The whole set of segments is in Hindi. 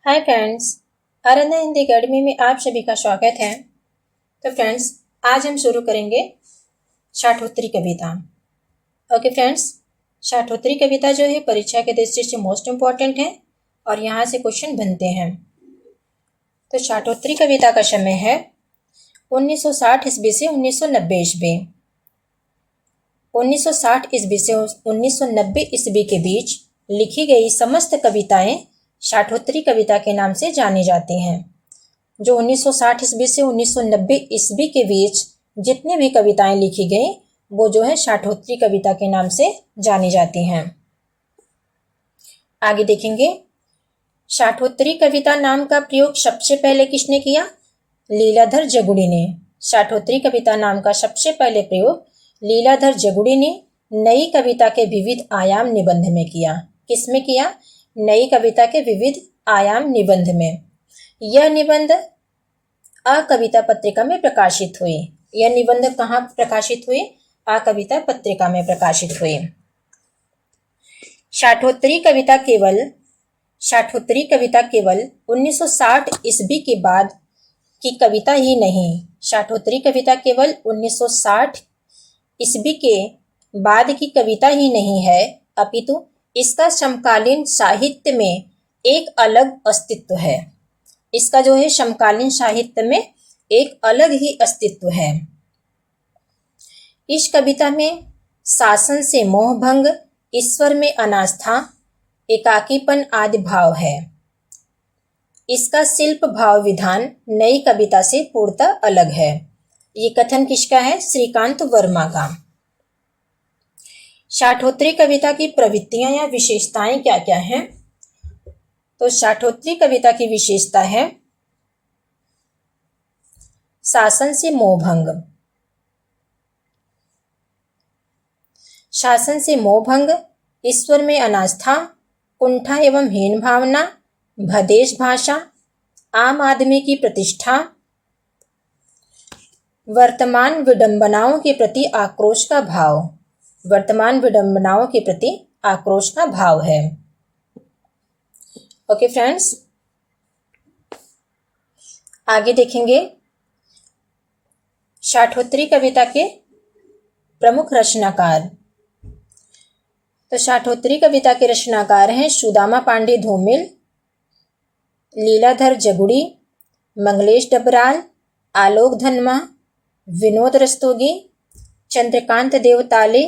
हाय फ्रेंड्स, आराधना हिंदी अकेडमी में आप सभी का स्वागत है। तो फ्रेंड्स, आज हम शुरू करेंगे शाठोत्तरी कविता। ओके फ्रेंड्स, शाठोत्तरी कविता जो है परीक्षा के दृष्टि से मोस्ट इम्पॉर्टेंट है और यहाँ से क्वेश्चन बनते हैं। तो शाठोत्तरी कविता का समय है 1960 ईस्वी से 1990 ईस्वी। 1960 ईस्वी से 1990 ईस्वी के बीच लिखी गई समस्त कविताएं शाठोत्तरी कविता के नाम से जानी जाती हैं। जो 1960 ईस्वी से 1990 ईस्वी के बीच जितनी भी कविताएं लिखी गई वो जो है शाठोत्तरी कविता के नाम से जानी जाती हैं। आगे देखेंगे, शाठोत्तरी कविता नाम का प्रयोग सबसे पहले किसने किया? लीलाधर जगुड़ी ने। शाठोत्तरी कविता नाम का सबसे पहले प्रयोग लीलाधर जगुड़ी ने नई कविता के विविध आयाम निबंध में किया। किसमें किया? नई कविता के विविध आयाम निबंध में। यह निबंध आ कविता पत्रिका में प्रकाशित हुई। यह निबंध कहाँ प्रकाशित हुई? आ कविता पत्रिका में प्रकाशित हुई। शाठोत्तरी कविता केवल 1960 ईस्वी के बाद की कविता ही नहीं। शाठोत्तरी कविता केवल 1960 ईस्वी के बाद की कविता ही नहीं है, अपितु इसका समकालीन साहित्य में एक अलग अस्तित्व है। इसका जो है समकालीन साहित्य में एक अलग ही अस्तित्व है। इस कविता में शासन से मोहभंग, ईश्वर में अनास्था, एकाकीपन आदि भाव है। इसका शिल्प भाव विधान नई कविता से पूर्णतः अलग है। ये कथन किसका है? श्रीकांत वर्मा का। शाठोत्तरी कविता की प्रवृत्तियां या विशेषताएं क्या क्या हैं? तो शाठोत्तरी कविता की विशेषता है शासन से मोहभंग। शासन से मोहभंग, ईश्वर में अनास्था, कुंठा एवं हीन भावना, भदेश भाषा, आम आदमी की प्रतिष्ठा, वर्तमान विडंबनाओं के प्रति आक्रोश का भाव। वर्तमान विडंबनाओं के प्रति आक्रोश का भाव है। ओके फ्रेंड्स, आगे देखेंगे शाठोत्तरी कविता के प्रमुख रचनाकार। तो शाठोत्तरी कविता के रचनाकार हैं सुदामा पांडे धूमिल, लीलाधर जगुड़ी, मंगलेश डबराल, आलोक धनमा, विनोद रस्तोगी, चंद्रकांत देवताले,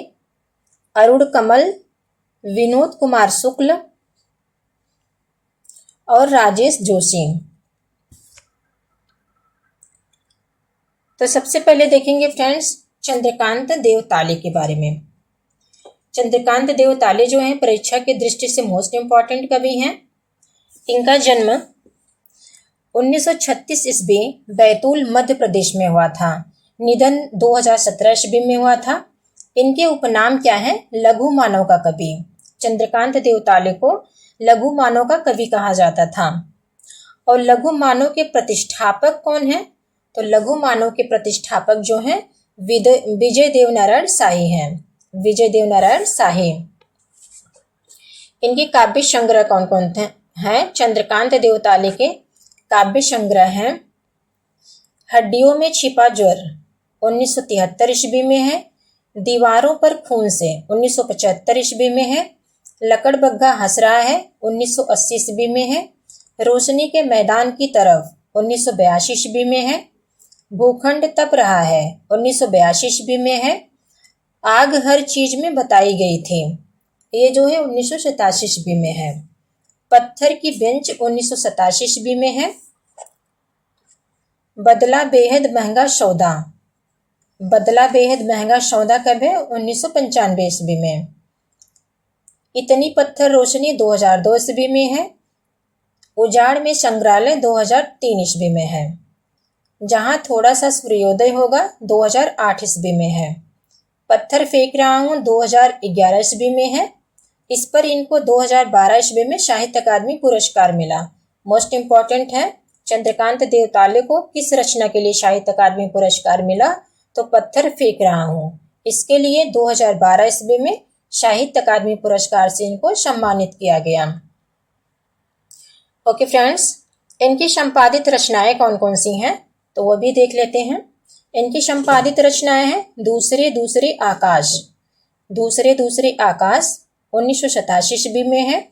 अरुण कमल, विनोद कुमार शुक्ल और राजेश जोशी। तो सबसे पहले देखेंगे फ्रेंड्स चंद्रकांत देवताले के बारे में। चंद्रकांत देवताले जो हैं परीक्षा की दृष्टि से मोस्ट इम्पॉर्टेंट कवि हैं। इनका जन्म 1936 ईस्वी बैतूल मध्य प्रदेश में हुआ था। निधन 2017 ईस्वी में हुआ था। इनके उपनाम क्या है? लघु मानव का कवि। चंद्रकांत देवताले को लघु मानव का कवि कहा जाता था। और लघु मानव के प्रतिष्ठापक कौन है? तो लघु मानव के प्रतिष्ठापक जो हैं विजय देवनारायण शाही हैं। विजय देवनारायण शाही। इनके काव्य संग्रह कौन कौन हैं? चंद्रकांत देवताले के काव्य संग्रह हैं हड्डियों में छिपा ज्वर 1973 ईस्वी में है, दीवारों पर खून से 1975 ईस्वी में है, लकड़बग्घा हंस रहा है 1980 ईस्वी में है, रोशनी के मैदान की तरफ 1982 ईस्वी में है, भूखंड तप रहा है 1982 ईस्वी में है, आग हर चीज में बताई गई थी, ये जो है 1987 ईस्वी में है, पत्थर की बेंच 1987 ईस्वी में है, बदला बेहद महंगा सौदा। बदला बेहद महंगा सौदा कब है? 1995 ईस्वी में। इतनी पत्थर रोशनी 2002 ईस्वी में है। उजाड़ में संग्रहालय 2003 ईस्वी में है। जहां थोड़ा सा सूर्योदय होगा 2008 ईस्वी में है। पत्थर फेंक रहा हूं 2011 ईस्वी में है। इस पर इनको 2012 ईस्वी में साहित्य अकादमी पुरस्कार मिला। मोस्ट इम्पॉर्टेंट है, चंद्रकांत देवताले को किस रचना के लिए साहित्य अकादमी पुरस्कार मिला? तो पत्थर फेंक रहा हूं। इसके लिए 2012 ईस्वी में साहित्य अकादमी पुरस्कार से इनको सम्मानित किया गया। ओके फ्रेंड्स, इनकी संपादित रचनाएं कौन कौन सी हैं तो वो भी देख लेते हैं। इनकी संपादित रचनाएं हैं दूसरे दूसरे आकाश, दूसरे दूसरे आकाश 1987 ईस्वी में है।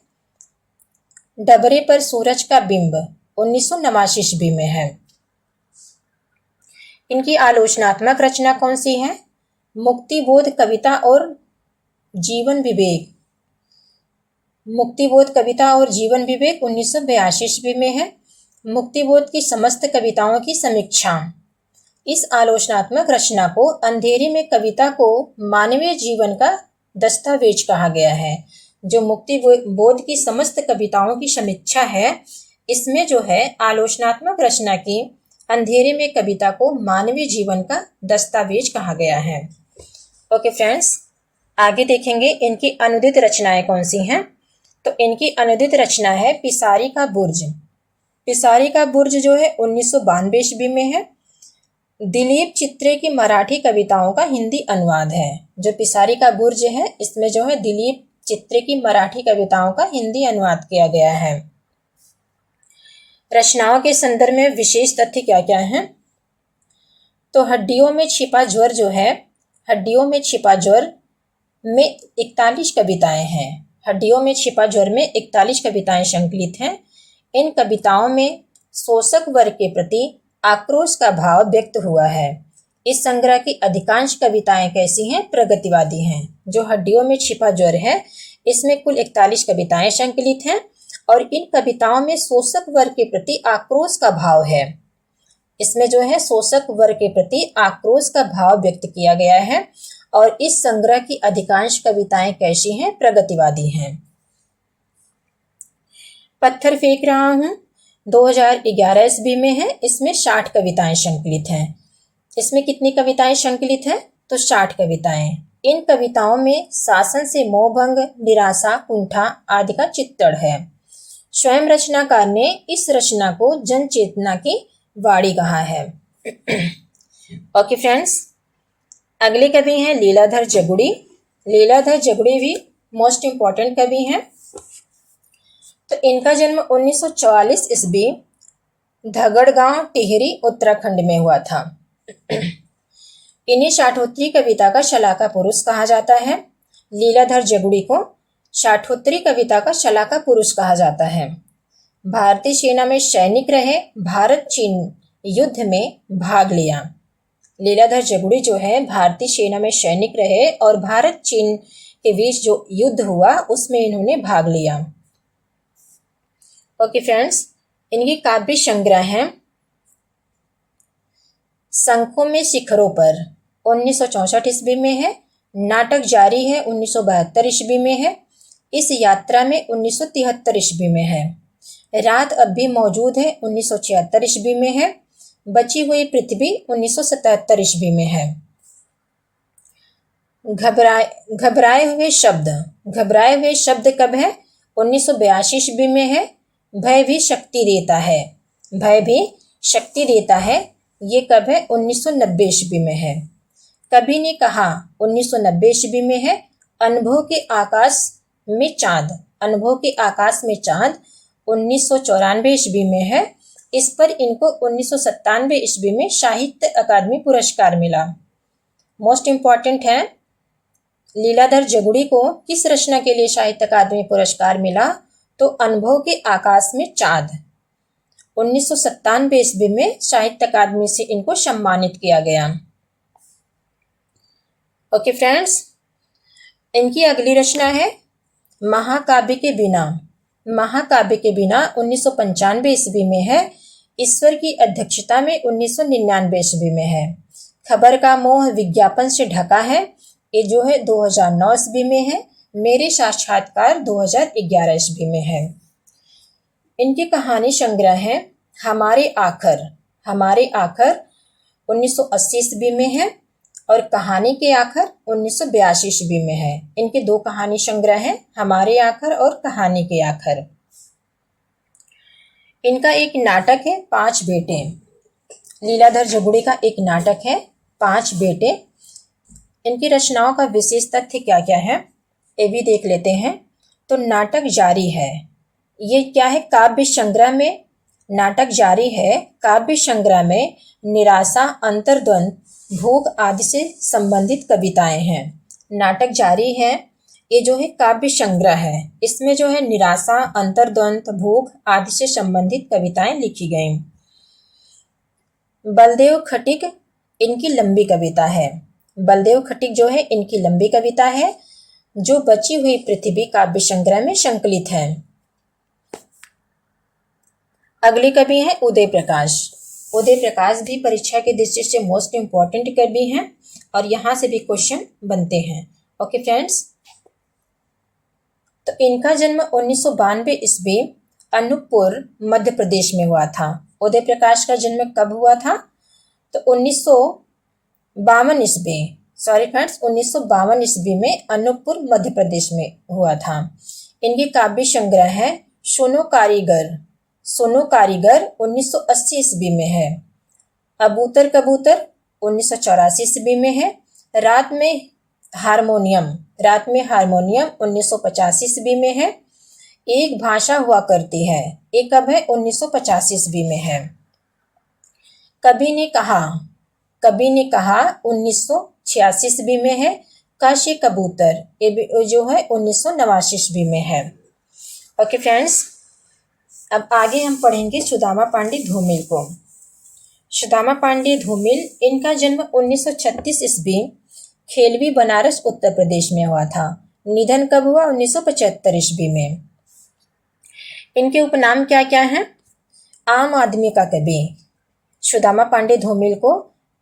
डबरे पर सूरज का बिंब 1989 ईस्वी में है। इनकी आलोचनात्मक रचना कौन सी है? मुक्तिबोध कविता और जीवन विवेक, मुक्तिबोध कविता और जीवन विवेक 1982 ईस्वी में है। मुक्तिबोध की समस्त कविताओं की समीक्षा। इस आलोचनात्मक रचना को अंधेरे में कविता को मानवीय जीवन का दस्तावेज कहा गया है। जो मुक्तिबोध की समस्त कविताओं की समीक्षा है, इसमें जो है आलोचनात्मक रचना की अंधेरे में कविता को मानवीय जीवन का दस्तावेज कहा गया है। ओके फ्रेंड्स, आगे देखेंगे इनकी अनुदित रचनाएं कौन सी हैं। तो इनकी अनुदित रचना है पिसारी का बुर्ज। पिसारी का बुर्ज जो है 1992 ईस्वी में है। दिलीप चित्रे की मराठी कविताओं का हिंदी अनुवाद है। जो पिसारी का बुर्ज है, इसमें जो है दिलीप चित्रे की मराठी कविताओं का हिंदी अनुवाद किया गया है। रचनाओं के संदर्भ में विशेष तथ्य क्या क्या हैं? तो हड्डियों में छिपा ज्वर जो है, हड्डियों में छिपा ज्वर में 41 कविताएं हैं। हड्डियों में छिपा ज्वर में 41 कविताएं संकलित हैं। इन कविताओं में शोषक वर्ग के प्रति आक्रोश का भाव व्यक्त हुआ है। इस संग्रह की अधिकांश कविताएं कैसी हैं? प्रगतिवादी हैं। जो हड्डियों में छिपा ज्वर है, इसमें कुल 41 कविताएं संकलित हैं और इन कविताओं में शोषक वर्ग के प्रति आक्रोश का भाव है। इसमें जो है शोषक वर्ग के प्रति आक्रोश का भाव व्यक्त किया गया है और इस संग्रह की अधिकांश कविताएं कैसी हैं? प्रगतिवादी हैं। पत्थर फेंक रहा हूं 2011 ईस्वी में है। इसमें 60 कविताएं संकलित हैं। इसमें कितनी कविताएं संकलित हैं? तो 60 कविताएं। इन कविताओं में शासन से मोहभंग, निराशा, कुंठा आदि का चित्रण है। स्वयं रचनाकार ने इस रचना को जन चेतना की वाणी कहा है। ओके फ्रेंड्स, अगले कवि हैं लीलाधर जगुड़ी। लीलाधर जगुड़ी भी मोस्ट इम्पॉर्टेंट कवि हैं। तो इनका जन्म 1944 ईस्वी धगड़गांव टिहरी उत्तराखंड में हुआ था। इन्हें शाठोत्री कविता का शलाका पुरुष कहा जाता है। लीलाधर जगुड़ी को शाठोत्री कविता का शलाका पुरुष कहा जाता है। भारतीय सेना में सैनिक रहे, भारत चीन युद्ध में भाग लिया। लीलाधर जगुड़ी जो है भारतीय सेना में सैनिक रहे और भारत चीन के बीच जो युद्ध हुआ उसमें इन्होंने भाग लिया। ओके फ्रेंड्स, इनकी काव्य संग्रह है शंखों में शिखरों पर 1964 ईस्वी में है। नाटक जारी है 1972 ईस्वी में है। इस यात्रा में 1973 ईस्वी में है। रात अब भी मौजूद है 1976 ईस्वी में है। बची हुई पृथ्वी 1977 ईस्वी में है। घबराए हुए शब्द कब है? 1982 ईस्वी में है। भय भी शक्ति देता है, भय भी शक्ति देता है, ये कब है? 1990 ईस्वी में है। कभी ने कहा 1990 ईस्वी में है। अनुभव के आकाश में चांद 1994 ईस्वी में है। इस पर इनको 1997 ईस्वी में साहित्य अकादमी पुरस्कार मिला। मोस्ट इम्पॉर्टेंट है, लीलाधर जगुड़ी को किस रचना के लिए साहित्य अकादमी पुरस्कार मिला? तो अनुभव के आकाश में चांद 1997 ईस्वी में साहित्य अकादमी से इनको सम्मानित किया गया। ओके फ्रेंड्स, इनकी अगली रचना है महाकाव्य के बिना। महाकाव्य के बिना 1995 ईस्वी में है। ईश्वर की अध्यक्षता में 1999 ईस्वी में है। खबर का मोह विज्ञापन से ढका है, ये जो है 2009 ईस्वी में है। मेरे साक्षात्कार 2011 ईस्वी में है। इनकी कहानी संग्रह है हमारे आखर 1980 ईस्वी में है और कहानी के आखर 1982 ईस्वी में है। इनके दो कहानी संग्रह हैं, हमारे आखर और कहानी के आखर। इनका एक नाटक है 5 बेटे। लीलाधर जगुड़ी का एक नाटक है 5 बेटे। इनकी रचनाओं का विशेष तथ्य क्या क्या है, ये भी देख लेते हैं। तो नाटक जारी है ये क्या है? काव्य संग्रह में नाटक जारी है। काव्य संग्रह में निराशा, अंतर्द्वंद, भूख आदि से संबंधित कविताएं हैं। नाटक जारी है, ये जो है काव्य संग्रह है। इसमें जो है निराशा, अंतर्द्वंद, भूख आदि से संबंधित कविताएं लिखी गई। बलदेव खटिक इनकी लंबी कविता है। बलदेव खटिक जो है इनकी लंबी कविता है, जो बची हुई पृथ्वी काव्य संग्रह में संकलित है। अगले कवि हैं उदय प्रकाश। उदय प्रकाश भी परीक्षा की दृष्टि से मोस्ट इम्पॉर्टेंट कवि हैं और यहाँ से भी क्वेश्चन बनते हैं। ओके फ्रेंड्स, तो इनका जन्म 1992 ईस्वी अनूपपुर मध्य प्रदेश में हुआ था। उदय प्रकाश का जन्म कब हुआ था? तो 1952 ईस्वी, सॉरी फ्रेंड्स, 1952 ईस्वी में अनूपपुर मध्य प्रदेश में हुआ था। इनके काव्य संग्रह है सुनो कारीगर। सुनो कारीगर 1980 ईस्वी में है। अबूतर कबूतर 1984 ईस्वी में है। रात में हारमोनियम 1950 ईस्वी में है। एक भाषा हुआ करती है, एक कब है? 1950 ईस्वी में है। कवि ने कहा 1986 ईस्वी में है। काशी कबूतर ये जो है 1989 ईस्वी में है। ओके फ्रेंड्स, अब आगे हम पढ़ेंगे सुदामा पांडे धूमिल को। सुदामा पांडे धूमिल, इनका जन्म 1936 ईस्वी खेलवी बनारस उत्तर प्रदेश में हुआ था। निधन कब हुआ? 1975 ईस्वी में। इनके उपनाम क्या क्या हैं? आम आदमी का कवि। सुदामा पांडे धूमिल को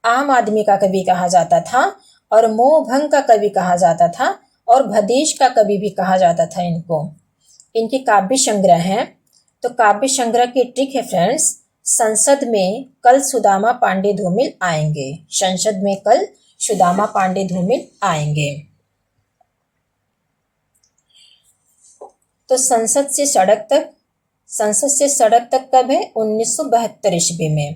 आम आदमी का कवि कहा जाता था और मोहभंग का कवि कहा जाता था और भदेश का कवि भी कहा जाता था इनको। इनके काव्य संग्रह हैं, तो काव्य संग्रह की ट्रिक है फ्रेंड्स, संसद में कल सुदामा पांडे धूमिल आएंगे। संसद में कल सुदामा पांडे धूमिल आएंगे। तो संसद से सड़क तक कब है? 1972 ईस्वी में।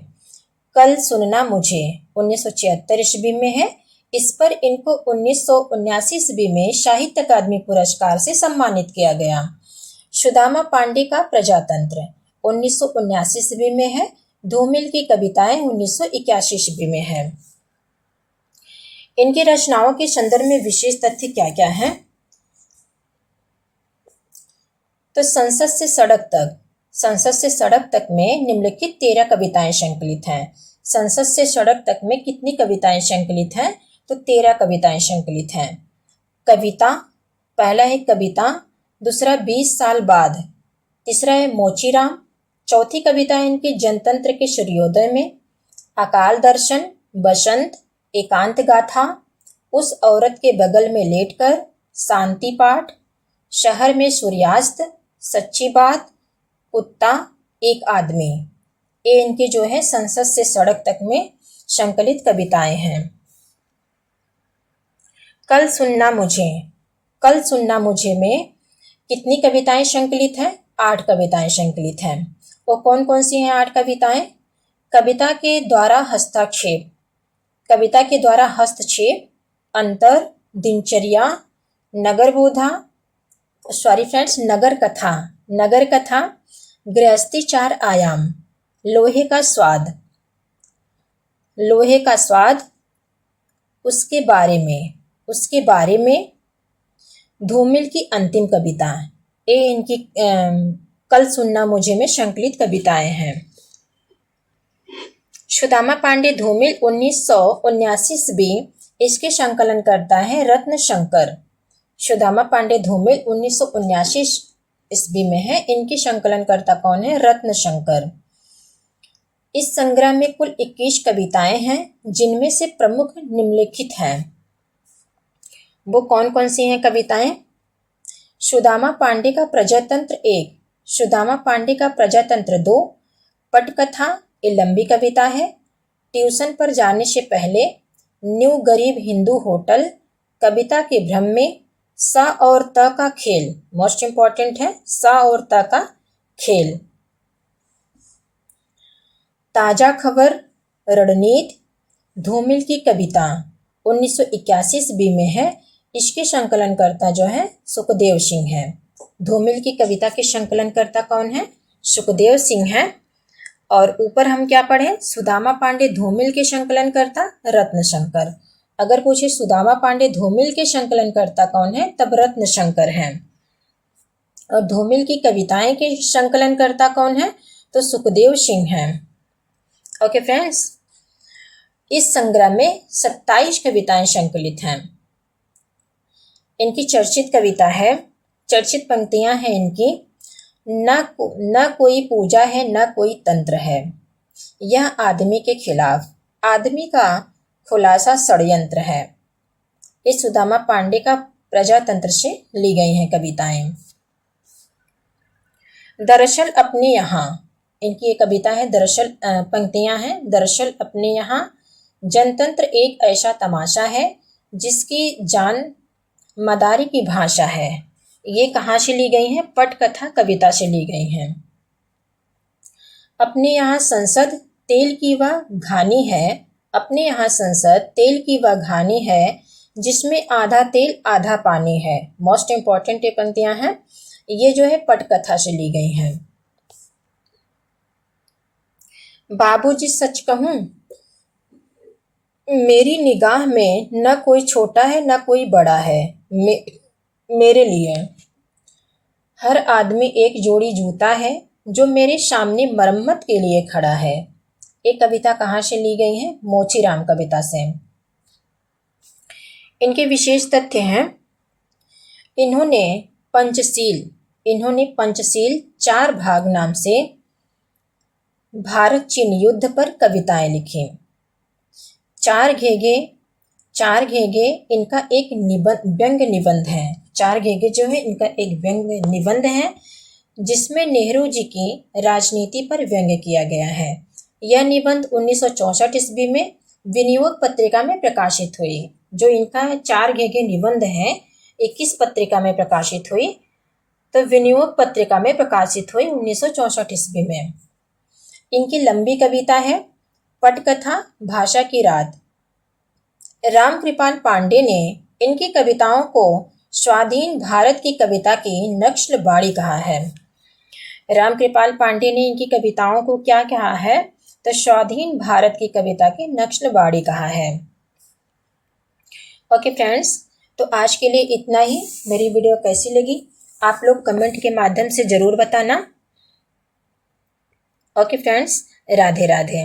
कल सुनना मुझे 1976 ईस्वी में है। इस पर इनको 1979 ईस्वी में साहित्य अकादमी पुरस्कार से सम्मानित किया गया। सुदामा पांडे का प्रजातंत्र 1979 ईस्वी में है। धूमिल की कविताएं 1981 ईस्वी में है। इनकी रचनाओं के संदर्भ में विशेष तथ्य क्या क्या हैं? तो संसद से सड़क तक में निम्नलिखित 13 कविताएं संकलित हैं। संसद से सड़क तक में कितनी कविताएं संकलित हैं? तो 13 कविताएं संकलित हैं। कविता, पहला है कविता, दूसरा 20 साल बाद, तीसरा है मोचीराम, चौथी कविता है इनकी जनतंत्र के सूर्योदय में, अकाल दर्शन, बसंत, एकांत गाथा, उस औरत के बगल में लेटकर, शांति पाठ, शहर में सूर्यास्त, सच्ची बात, कुत्ता, एक आदमी। ये इनकी जो है संसद से सड़क तक में संकलित कविताएं हैं। कल सुनना मुझे में कितनी कविताएं संकलित हैं? 8 कविताएं संकलित हैं। वो कौन कौन सी हैं 8 कविताएं? कविता के द्वारा हस्तक्षेप, अंतर, दिनचर्या, नगर कथा, गृहस्थी 4 आयाम, लोहे का स्वाद, उसके बारे में धूमिल की अंतिम कविता। ये इनकी कल सुनना मुझे में संकलित कविताएं हैं। सुदामा पांडे धूमिल 1979 ईस्वी इसके संकलन करता है रत्न शंकर। सुदामा पांडे धूमिल 1979 ईस्वी में है। इनकी संकलनकर्ता कौन है? रत्न शंकर। इस संग्रह में कुल 21 कविताएं हैं, जिनमें से प्रमुख निम्नलिखित हैं। वो कौन कौन सी हैं कविताएं? सुदामा पांडे का प्रजातंत्र 1, सुदामा पांडे का प्रजातंत्र 2, पटकथा, ये लंबी कविता है, ट्यूशन पर जाने से पहले, न्यू गरीब हिंदू होटल, कविता के भ्रम में, सा और त का खेल, मोस्ट इंपॉर्टेंट है, सा और त का खेल, ताजा खबर, रणनीति, धूमिल की कविता 1981 ईस्वी में है। इसके संकलनकर्ता जो है सुखदेव सिंह है। धूमिल की कविता के संकलनकर्ता कौन है? सुखदेव सिंह है। और ऊपर हम क्या पढ़े? सुदामा पांडे धूमिल के संकलनकर्ता रत्नशंकर। अगर पूछे सुदामा पांडे धूमिल के संकलनकर्ता कौन है, तब रत्नशंकर हैं। और धूमिल की कविताएं के संकलनकर्ता कौन है? तो सुखदेव सिंह हैं। ओके फ्रेंड्स, इस संग्रह में 27 कविताएं संकलित हैं। इनकी चर्चित कविता है, चर्चित पंक्तियां हैं इनकी, न कोई पूजा है न कोई तंत्र है, यह आदमी के खिलाफ, आदमी का खुलासा षड्यंत्र है। इस सुदामा पांडे का प्रजातंत्र से ली गई हैं कविताएं। दरअसल अपने यहाँ, इनकी ये कविता है, दरअसल पंक्तियां हैं। दरअसल अपने यहाँ जनतंत्र एक ऐसा तमाशा है जिसकी जान मदारी की भाषा है। ये कहाँ से ली गई हैं? पटकथा कविता से ली गई हैं। अपने यहाँ संसद तेल की व घानी है, अपने यहाँ संसद तेल की व घानी है, जिसमें आधा तेल आधा पानी है। मोस्ट इम्पॉर्टेंट ये पंक्तियां हैं, ये जो है पटकथा से ली गई हैं। बाबूजी सच कहूं, मेरी निगाह में न कोई छोटा है न कोई बड़ा है, मेरे लिए हर आदमी एक जोड़ी जूता है जो मेरे सामने मरम्मत के लिए खड़ा है। एक कविता कहाँ से ली गई है? मोचीराम कविता से। इनके विशेष तथ्य हैं, इन्होंने पंचशील 4 भाग नाम से भारत चीन युद्ध पर कविताएं लिखी। चार घेगे इनका एक व्यंग्य निबंध है। 4 घेगे जो है इनका एक व्यंग्य निबंध है, जिसमें नेहरू जी की राजनीति पर व्यंग्य किया गया है। यह निबंध 1964 ईस्वी में विनियोग पत्रिका में प्रकाशित हुई। जो इनका 4 घेगे निबंध है 21 पत्रिका में प्रकाशित हुई, तो विनियोग पत्रिका में प्रकाशित हुई 1964 ईस्वी में। इनकी लंबी कविता है पटकथा भाषा की रात। रामकृपाल पांडे ने इनकी कविताओं को स्वाधीन भारत की कविता की नक्शलबाड़ी कहा है। रामकृपाल पांडे ने इनकी कविताओं को क्या कहा है? तो स्वाधीन भारत की कविता की नक्शलबाड़ी कहा है। ओके फ्रेंड्स, तो आज के लिए इतना ही। मेरी वीडियो कैसी लगी आप लोग कमेंट के माध्यम से ज़रूर बताना। Okay friends, Radhe Radhe.